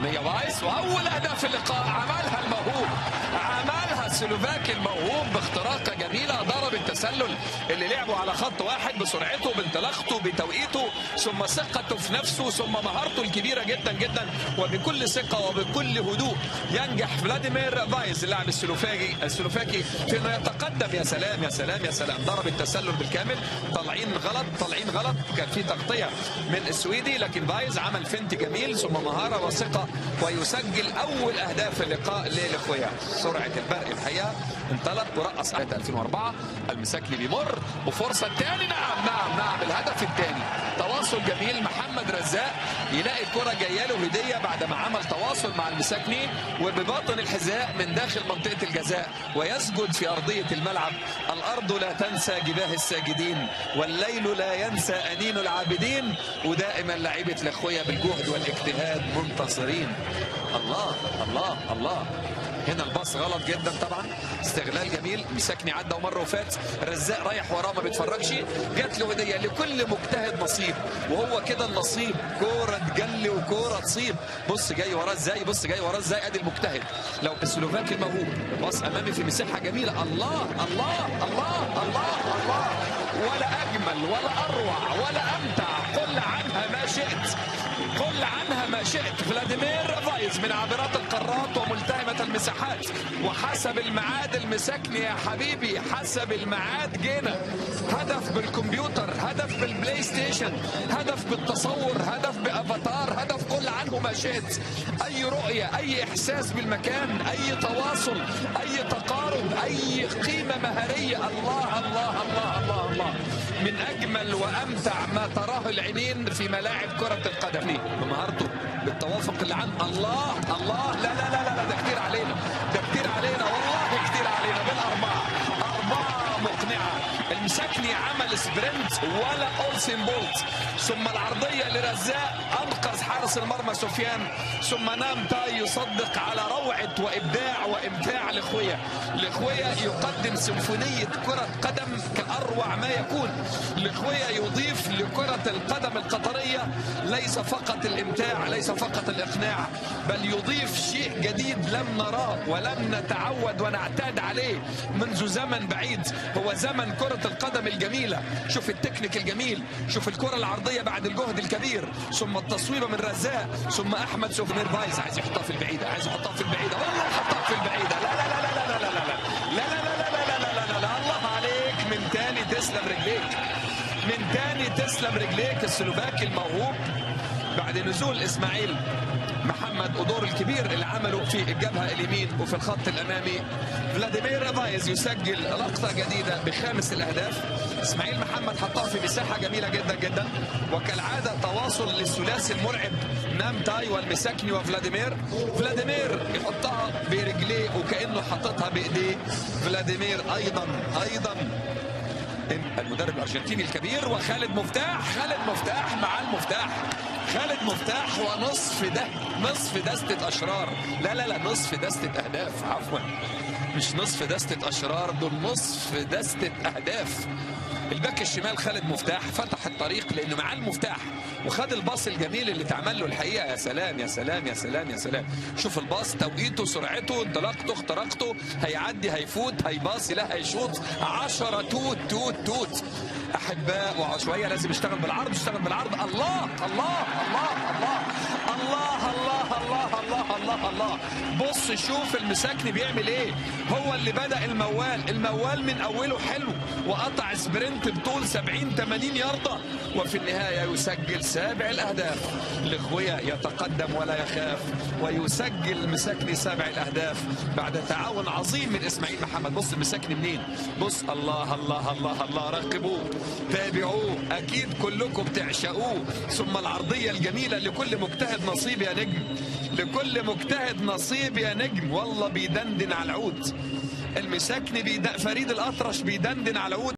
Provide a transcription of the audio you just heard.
اماميه وايس، واول هدف اللقاء عملها الموهوب، عملها السلوفاكي الموهوب باختراقه جميله، ضرب التسلل اللي لعبوا على خط واحد بسرعته بانطلاقته بتوقيته ثم ثقته في نفسه ثم مهارته الكبيره جدا جدا، وبكل ثقه وبكل هدوء ينجح فلاديمير فايز اللاعب السلوفاكي في انه يتقدم. يا سلام يا سلام يا سلام، ضرب التسلل بالكامل، طالعين غلط، كان في تغطيه من السويدي لكن فايز عمل فنت جميل ثم مهاره وثقه ويسجل اول اهداف اللقاء للاخويا. سرعه البرق الحقيقه، انطلق ورقص 2004. المساكني بيمر وفرصه ثاني، نعم الهدف الثاني، تواصل جميل، محمد رزاق يلاقي الكره جايه له هديه بعد ما عمل تواصل مع المساكني وبباطن الحذاء من داخل منطقه الجزاء ويسجد في ارضيه الملعب. الارض لا تنسى جباه الساجدين والليل لا ينسى انين العابدين، ودائما لعيبه الاخويا بالجهد والاجتهاد منتصرين. الله الله الله، هنا الباص غلط جدا طبعا، استغلال جميل، مساكني عدى ومره وفات، رزاق رايح وراه ما بيتفرجش، جات له هديه. لكل مجتهد نصيب، وهو كده النصيب، كوره تجلي وكوره تصيب. بص جاي وراه ازاي، ادي المجتهد. لو السلوفاكي الموهوب، باص امامي في مساحه جميله، الله الله الله الله الله، ولا اجمل ولا اروع ولا امتع، قل عنها ما شئت، فلاديمير فايز من عابرات القارات وملتهمة المساحات. وحسب الميعاد المساكني يا حبيبي، حسب الميعاد جينا، هدف بالكمبيوتر، هدف بالبلاي ستيشن، هدف بالتصور، هدف بافاتار، هدف قل عنه ما شئت. اي رؤية، اي احساس بالمكان، اي تواصل، اي تقارب، اي قيمة مهارية، الله الله الله الله الله، من اجمل وامتع ما تراه العينين في ملاعب كرة القدم. بمهارته بالتوافق اللي عنده، الله الله، لا لا لا لا، ده كتير علينا والله كتير علينا بالاربعه، اربعه مقنعه. المساكني عمل سبرنت ولا اولسن بولت، ثم العرضيه لرزاق انقذ حارس المرمى سفيان، ثم نام تاي يصدق على روعه وابداع وامتاع الاخويا يقدم سيمفونيه كره قدم كاروع ما يكون. الاخويا يضيف لكره القدم القطريه ليس فقط الامتاع، ليس فقط الاقناع، بل يضيف شيء جديد لم نراه ولم نتعود ونعتاد عليه منذ زمن بعيد، هو زمن كره القدم الجميله. شوف التكنيك الجميل، شوف الكره العرضيه بعد الجهد الكبير، ثم التصويبه من رزاق، ثم احمد سوفير فايز عايز يحطها في البعيده، والله حطها في البعيده، لا لا لا لا لا لا لا لا لا لا لا لا لا، الله عليك، من تاني تسلم رجليك السلوفاكي الموهوب بعد نزول اسماعيل محمد ودور الكبير اللي عمله في الجبهه اليمين وفي الخط الامامي. فلاديمير فايز يسجل لقطه جديده بخامس الاهداف. اسماعيل محمد حطها في مساحه جميله جدا جدا، وكالعاده تواصل للثلاثي المرعب نام تاي والمساكني وفلاديمير. فلاديمير يحطها برجليه وكانه حاططها بايديه. فلاديمير ايضا المدرب الارجنتيني الكبير، وخالد مفتاح مع المفتاح، خالد مفتاح نصف دستة أشرار، لا نصف دستة أهداف، عفوا مش نصف دستة أشرار، دول نصف دستة أهداف. الباك الشمال خالد مفتاح فتح الطريق لأنه معاه المفتاح وخد الباص الجميل اللي اتعمل له الحقيقة. يا سلام يا سلام يا سلام يا سلام، شوف الباص، توقيته، سرعته، انطلاقته، اختراقته، هيعدي، هيفوت، هيباصي، لا هيشوط، 10 توت احباء. وشويه لازم يشتغل بالعرض، الله الله الله الله الله الله الله الله الله الله. بص شوف المساكني بيعمل ايه، هو اللي بدأ الموال من اوله حلو، وقطع سبرنت بطول 70-80 ياردة، وفي النهاية يسجل 7 الأهداف. الاخويا يتقدم ولا يخاف ويسجل المساكني 7 الأهداف بعد تعاون عظيم من اسماعيل محمد. بص المساكني منين، بص، الله الله الله الله، راقبوه، تابعوه، اكيد كلكم بتعشقوه. ثم العرضيه الجميله، لكل مجتهد نصيب يا نجم، لكل مجتهد نصيب يا نجم، والله بيدندن على العود المساكني، فريد الأطرش بيدندن على العود.